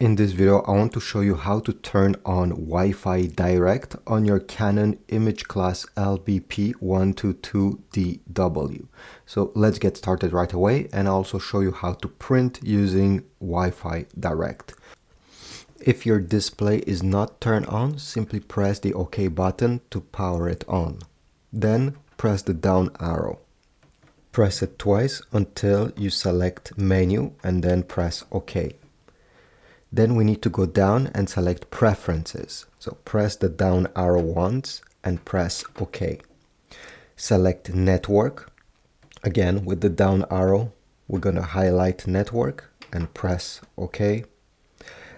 In this video, I want to show you how to turn on Wi-Fi Direct on your Canon imageCLASS LBP122dw. So let's get started right away, and I'll also show you how to print using Wi-Fi Direct. If your display is not turned on, simply press the OK button to power it on. Then press the down arrow. Press it twice until you select Menu and then press OK. Then we need to go down and select Preferences. So press the down arrow once and press OK. Select Network. Again, with the down arrow, we're going to highlight Network and press OK.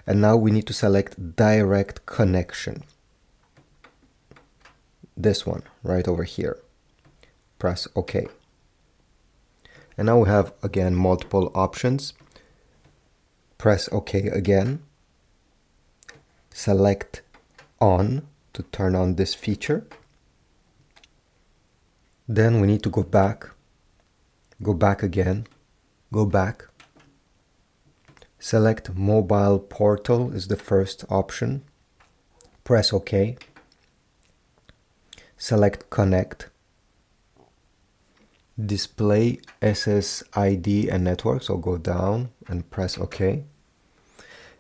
And now we need to select Direct Connection. This one right over here. Press OK. And now we have, again, multiple options. Press OK again. Select On to turn on this feature. Then we need to go back again, go back. Select Mobile Portal is the first option. Press OK. Select Connect. Display SSID and network, so go down and press OK.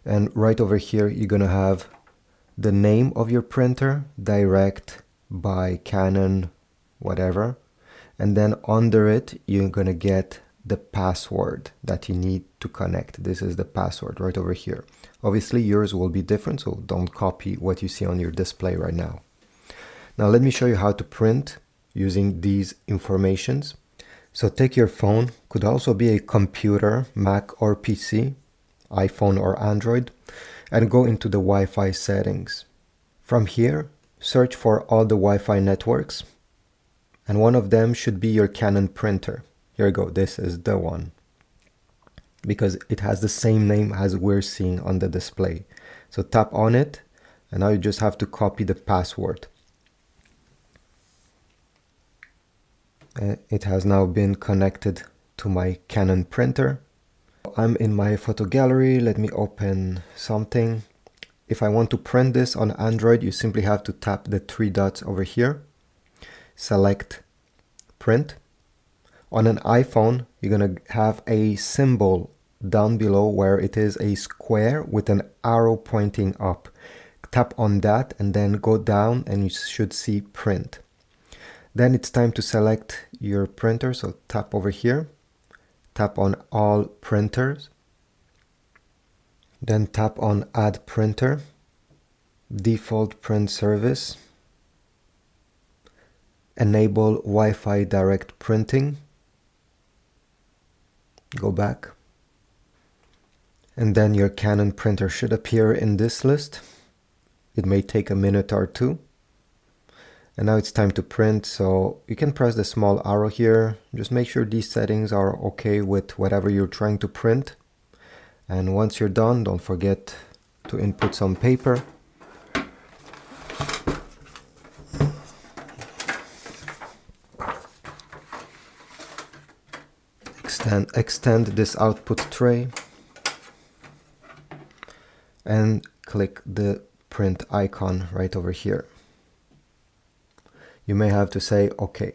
And right over here you're gonna have the name of your printer, Direct by Canon, whatever, and then under it you're gonna get the password that you need to connect. This is the password right over here. Obviously yours will be different, so don't copy what you see on your display right now. Now let me show you how to print using these informations. So take your phone, could also be a computer, Mac or PC, iPhone or Android, and go into the Wi-Fi settings. From here, search for all the Wi-Fi networks, and one of them should be your Canon printer. Here you go, this is the one, because it has the same name as we're seeing on the display. So tap on it, and now you just have to copy the password. It has now been connected to my Canon printer. I'm in my photo gallery. Let me open something. If I want to print this on Android, you simply have to tap the three dots over here. Select Print. On an iPhone, you're going to have a symbol down below where it is a square with an arrow pointing up. Tap on that and then go down and you should see Print. Then it's time to select your printer, so tap over here, tap on All Printers, then tap on Add Printer, Default Print Service, Enable Wi-Fi Direct Printing, go back, and then your Canon printer should appear in this list. It may take a minute or two. And now it's time to print, so you can press the small arrow here. Just make sure these settings are okay with whatever you're trying to print. And once you're done, don't forget to input some paper. Extend this output tray and click the print icon right over here. You may have to say OK.